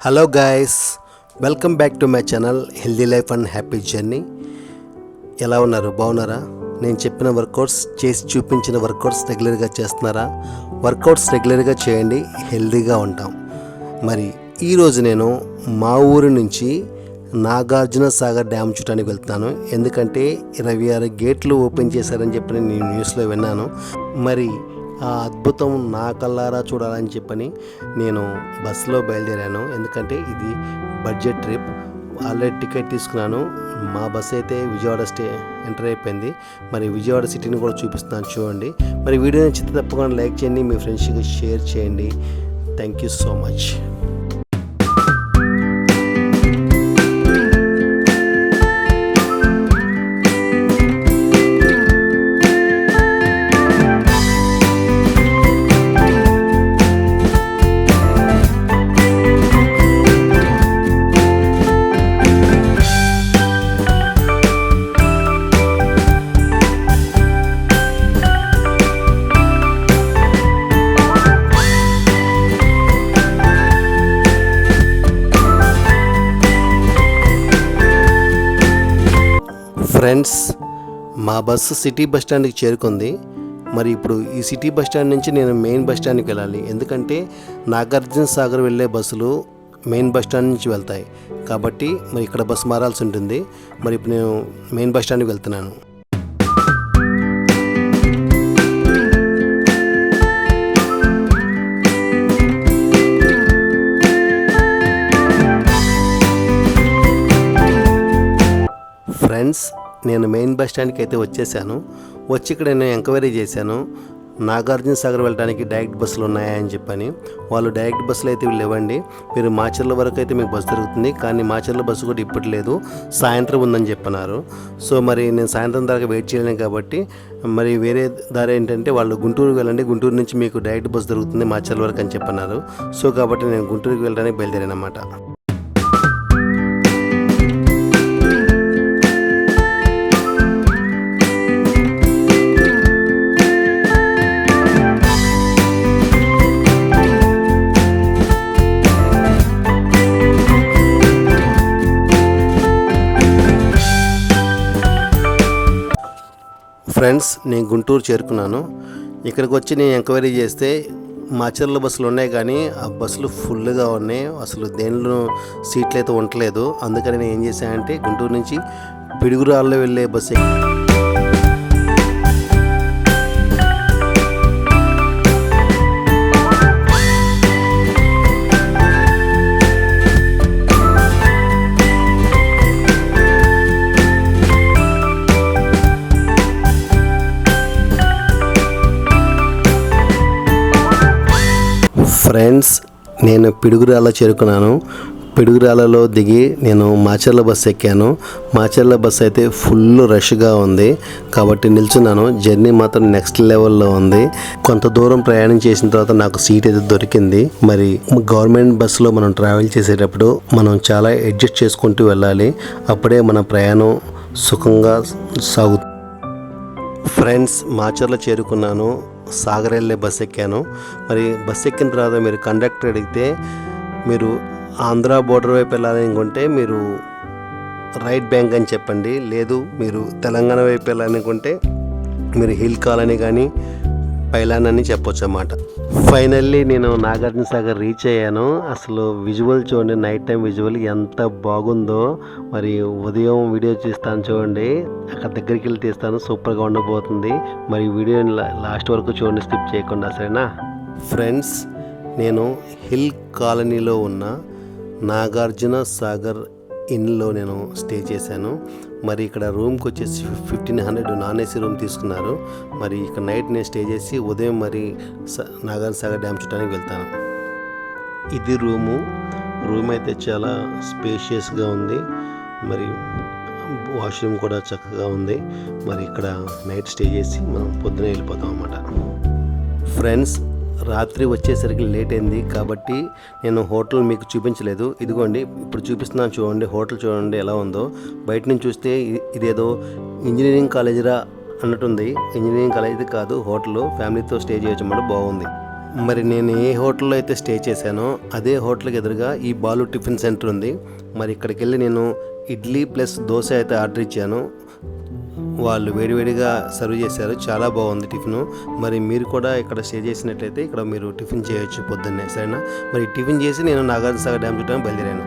Hello guys, welcome back to my channel healthy life and happy journey. ఎలా ఉన్నారు? బాగున్నారా? నేను చెప్పిన వర్కౌట్స్ చేసి చూపించిన వర్కౌట్స్ రెగ్యులర్గా చేస్తున్నారా? వర్కౌట్స్ రెగ్యులర్గా చేయండి, హెల్దీగా ఉంటాం. మరి ఈరోజు నేను మా ఊరి నుంచి నాగార్జున సాగర్ డ్యామ్ చూడటానికి వెళ్తున్నాను. ఎందుకంటే 26 గేట్లు ఓపెన్ చేశారని చెప్పి నేను న్యూస్లో విన్నాను. మరి ఆ అద్భుతం నా కళ్ళారా చూడాలని చెప్పని నేను బస్సులో బయలుదేరాను. ఎందుకంటే ఇది బడ్జెట్ ట్రిప్. ఆల్రెడీ టికెట్ తీసుకున్నాను. మా బస్సు అయితే విజయవాడ ఎంటర్ అయిపోయింది. మరి విజయవాడ సిటీని కూడా చూపిస్తున్నాను, చూడండి. మరి వీడియో నచ్చితే తప్పకుండా లైక్ చేయండి, మీ ఫ్రెండ్స్కి షేర్ చేయండి. Thank you so much. Friends, మా బస్సు సిటీ బస్ స్టాండ్కి చేరుకుంది. మరి ఇప్పుడు ఈ సిటీ బస్ స్టాండ్ నుంచి నేను మెయిన్ బస్ స్టాండ్కి వెళ్ళాలి. ఎందుకంటే నాగార్జున సాగర్ వెళ్ళే బస్సులు మెయిన్ బస్ స్టాండ్ నుంచి వెళ్తాయి కాబట్టి మరి ఇక్కడ బస్సు మారాల్సి ఉంటుంది. మరి ఇప్పుడు నేను మెయిన్ బస్ స్టాండ్కి వెళ్తున్నాను. ఫ్రెండ్స్, నేను మెయిన్ బస్ స్టాండ్కి అయితే వచ్చేసాను. వచ్చి ఇక్కడ నేను ఎంక్వైరీ చేశాను, నాగార్జున సాగర్ వెళ్ళడానికి డైరెక్ట్ బస్సులు ఉన్నాయా అని చెప్పని. వాళ్ళు డైరెక్ట్ బస్సులు అయితే లేవండి, మీరు మాచర్ల వరకు అయితే మీకు బస్సు దొరుకుతుంది, కానీ మాచర్ల బస్సు కూడా ఇప్పుడు లేదు, సాయంత్రం ఉందని చెప్పన్నారు. సో మరి నేను సాయంత్రం దాకా వెయిట్ చేయలేను కాబట్టి మరి వేరే దారి ఏంటంటే వాళ్ళు గుంటూరుకి వెళ్ళండి, గుంటూరు నుంచి మీకు డైరెక్ట్ బస్సు దొరుకుతుంది మాచర్ల వరకు అని చెప్పన్నారు. సో కాబట్టి నేను గుంటూరుకి వెళ్ళడానికి బయలుదేరాను అన్నమాట. ఫ్రెండ్స్, నేను గుంటూరు చేరుకున్నాను. ఇక్కడికి వచ్చి నేను ఎంక్వైరీ చేస్తే మాచర్ల బస్సులు ఉన్నాయి, కానీ ఆ బస్సులు ఫుల్గా ఉన్నాయి, అసలు దేనిలో సీట్లు అయితే ఉండలేదు. అందుకని నేను ఏం చేశానంటే గుంటూరు నుంచి పిడుగురాళ్ళలో వెళ్ళే బస్సు ఫ్రెండ్స్, నేను పిడుగురాళ్ళ చేరుకున్నాను. పిడుగురాళ్ళలో దిగి నేను మాచర్ల బస్సు ఎక్కాను. మాచర్ల బస్సు అయితే ఫుల్ రష్గా ఉంది కాబట్టి నిల్చున్నాను. జర్నీ మాత్రం నెక్స్ట్ లెవెల్లో ఉంది. కొంత దూరం ప్రయాణం చేసిన తర్వాత నాకు సీట్ అయితే దొరికింది. మరి గవర్నమెంట్ బస్సులో మనం ట్రావెల్ చేసేటప్పుడు మనం చాలా అడ్జస్ట్ చేసుకుంటూ వెళ్ళాలి, అప్పుడే మన ప్రయాణం సుఖంగా సాగుతుంది. ఫ్రెండ్స్, మాచర్ల చేరుకున్నాను. సాగర్ వెళ్ళే బస్ ఎక్కాను. మరి బస్ ఎక్కిన తర్వాత మీరు కండక్టర్ అడిగితే మీరు ఆంధ్ర బోర్డర్ వైపు వెళ్ళాలనుకుంటే మీరు రైట్ బ్యాంక్ అని చెప్పండి, లేదు మీరు తెలంగాణ వైపు వెళ్ళాలనుకుంటే మీరు హిల్ కాలనీ కానీ పైలాన్ అని చెప్పొచ్చు అన్నమాట. ఫైనల్లీ నేను నాగార్జున సాగర్ రీచ్ అయ్యాను. అసలు విజువల్ చూడండి, నైట్ టైం విజువల్ ఎంత బాగుందో. మరి ఉదయం వీడియో తీస్తాను చూడండి, అక్కడ దగ్గరికి వెళ్ళి తీస్తాను, సూపర్గా ఉండబోతుంది. మరి వీడియోని లాస్ట్ వరకు చూడండి, స్కిప్ చేయకుండా, సరేనా? ఫ్రెండ్స్, నేను హిల్ కాలనీలో ఉన్న నాగార్జున సాగర్ ఇన్లో నేను స్టే చేశాను. మరి ఇక్కడ రూమ్కి వచ్చేసి 1500 నాన్ ఏసీ రూమ్ తీసుకున్నారు. మరి ఇక్కడ నైట్ నేను స్టే చేసి ఉదయం మరి నాగార్జున సాగర్ డ్యామ్ చూడటానికి వెళ్తాను. ఇది రూమ్ అయితే చాలా స్పేషియస్గా ఉంది. మరి వాష్రూమ్ కూడా చక్కగా ఉంది. మరి ఇక్కడ నైట్ స్టే చేసి మనం పొద్దునే వెళ్ళిపోతాం అన్నమాట. ఫ్రెండ్స్, రాత్రి వచ్చేసరికి లేట్ అయింది కాబట్టి నేను హోటల్ మీకు చూపించలేదు. ఇదిగోండి ఇప్పుడు చూపిస్తున్నాను చూడండి, హోటల్ చూడండి ఎలా ఉందో. బయట నుంచి చూస్తే ఇదేదో ఇంజనీరింగ్ కాలేజీరా అన్నట్టుంది. ఇంజనీరింగ్ కాలేజీ కాదు, హోటల్. ఫ్యామిలీతో స్టే చేయొచ్చు అన్నమాట, బాగుంది. మరి నేను ఏ హోటల్లో అయితే స్టే చేశానో అదే హోటల్కి ఎదురుగా ఈ బాలు టిఫిన్ సెంటర్ ఉంది. మరి ఇక్కడికి వెళ్ళి నేను ఇడ్లీ ప్లస్ దోశ అయితే ఆర్డర్ ఇచ్చాను. వాళ్ళు వేడివేడిగా సర్వ్ చేశారు. చాలా బాగుంది టిఫిన్. మరి మీరు కూడా ఇక్కడ స్టే చేసినట్లయితే ఇక్కడ మీరు టిఫిన్ చేయొచ్చు పొద్దున్నే, సరేనా? మరి టిఫిన్ చేసి నేను నాగార్జునసాగర్ డ్యామ్ చుట్టాను బయలుదేరాను.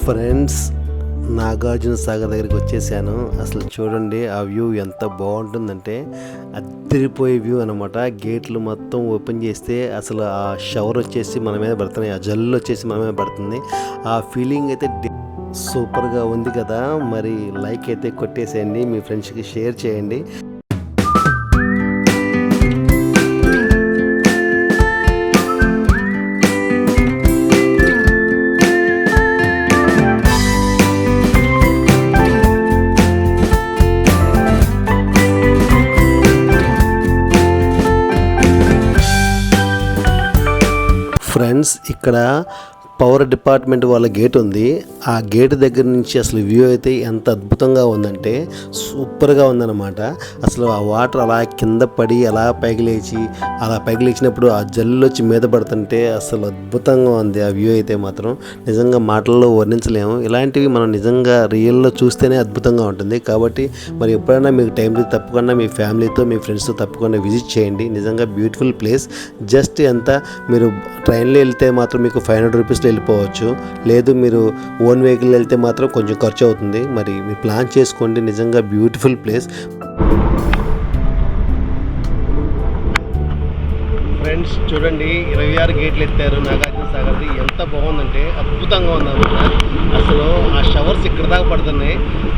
ఫ్రెండ్స్, నాగార్జునసాగర్ దగ్గరికి వచ్చేసాను. అసలు చూడండి ఆ వ్యూ ఎంత బాగుంటుందంటే అదిరిపోయే వ్యూ అనమాట. గేట్లు మొత్తం ఓపెన్ చేస్తే అసలు ఆ షవర్ వచ్చేసి మన మీద పడుతున్నాయి, ఆ జల్లు వచ్చేసి మన మీద పడుతుంది. ఆ ఫీలింగ్ అయితే సూపర్గా ఉంది కదా. మరి లైక్ అయితే కొట్టేసేయండి, మీ ఫ్రెండ్స్కి షేర్ చేయండి. ఫ్రెండ్స్, ఇక్కడ పవర్ డిపార్ట్మెంట్ వాళ్ళ గేట్ ఉంది. ఆ గేట్ దగ్గర నుంచి అసలు వ్యూ అయితే ఎంత అద్భుతంగా ఉందంటే సూపర్గా ఉందన్నమాట. అసలు ఆ వాటర్ అలా కింద పడి అలా పైకి లేచినప్పుడు ఆ జల్లు వచ్చి మీద పడుతుంటే అసలు అద్భుతంగా ఉంది ఆ వ్యూ అయితే మాత్రం. నిజంగా మాటల్లో వర్ణించలేము. ఇలాంటివి మనం నిజంగా రియల్లో చూస్తేనే అద్భుతంగా ఉంటుంది. కాబట్టి మరి ఎప్పుడైనా మీకు టైం తప్పకుండా మీ ఫ్యామిలీతో మీ ఫ్రెండ్స్తో తప్పకుండా విజిట్ చేయండి. నిజంగా బ్యూటిఫుల్ ప్లేస్. జస్ట్ ఎంత మీరు ట్రైన్లో వెళ్తే మాత్రం మీకు 500 రూపీస్లో వెళ్ళిపోవచ్చు. లేదు మీరు ఓన్ వెహికల్ వెళ్తే మాత్రం కొంచెం ఖర్చు అవుతుంది. మరి మీరు ప్లాన్ చేసుకోండి. నిజంగా బ్యూటిఫుల్ ప్లేస్. ఫ్రెండ్స్ చూడండి, 26 గేట్లు ఎత్తారు నాగార్జునసాగర్ది. ఎంత బాగుందంటే అద్భుతంగా ఉందన్నమాట. అసలు ఆ షవర్స్ ఇక్కడ దాకా పడుతున్నాయి.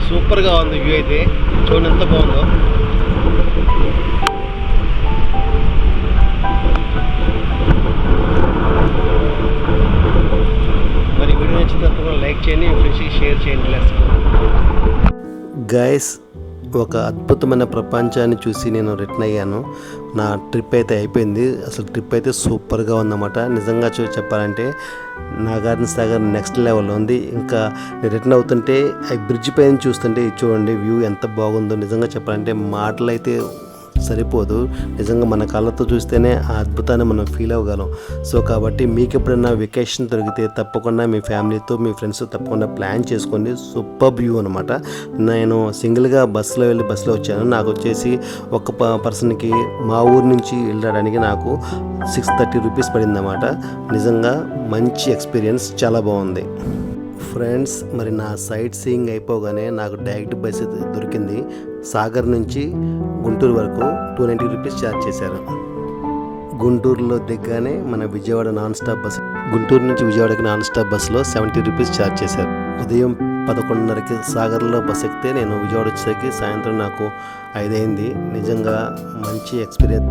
సూపర్గా ఉంది వ్యూ అయితే. చూడండి ఎంత బాగుందో. మరి వీడియో నచ్చిన తర్వాత లైక్ చేయండి, మీ ఫ్రెండ్స్కి షేర్ చేయండి. గైస్, ఒక అద్భుతమైన ప్రపంచాన్ని చూసి నేను రిటర్న్ అయ్యాను. నా ట్రిప్ అయితే అయిపోయింది. అసలు ట్రిప్ అయితే సూపర్గా ఉందన్నమాట. నిజంగా చెప్పాలంటే నాగార్జునసాగర్ నెక్స్ట్ లెవెల్ ఉంది. ఇంకా నేను రిటర్న్ అవుతుంటే ఆ బ్రిడ్జ్ పైన చూస్తుంటే చూడండి వ్యూ ఎంత బాగుందో. నిజంగా చెప్పాలంటే మాటలు అయితే సరిపోదు. నిజంగా మన కళ్ళతో చూస్తేనే ఆ అద్భుతాన్ని మనం ఫీల్ అవ్వగలం. సో కాబట్టి మీకు ఎప్పుడైనా వెకేషన్ దొరికితే తప్పకుండా మీ ఫ్యామిలీతో మీ ఫ్రెండ్స్ తప్పకుండా ప్లాన్ చేసుకోండి. సూపర్ వ్యూ అనమాట. నేను సింగిల్గా బస్సులో వచ్చాను. నాకు వచ్చేసి ఒక పర్సన్కి మా ఊరు నుంచి వెళ్ళడానికి నాకు 630 రూపీస్ పడింది అన్నమాట. నిజంగా మంచి ఎక్స్పీరియన్స్, చాలా బాగుంది. ఫ్రెండ్స్, మరి నా సైట్ సీయింగ్ అయిపోగానే నాకు డైరెక్ట్ బస్ దొరికింది. సాగర్ నుంచి గుంటూరు వరకు 290 రూపీస్ ఛార్జ్ చేశారు. గుంటూరులో దిగ్గానే మన Vijayawada non stop bus, Guntur నుంచి విజయవాడకి నాన్ స్టాప్ బస్సులో 70 రూపీస్ ఛార్జ్ చేశారు. ఉదయం 11:30కి సాగర్లో బస్ ఎక్కితే నేను విజయవాడ వచ్చేసరికి సాయంత్రం నాకు 5 అయింది. నిజంగా మంచి ఎక్స్పీరియన్స్.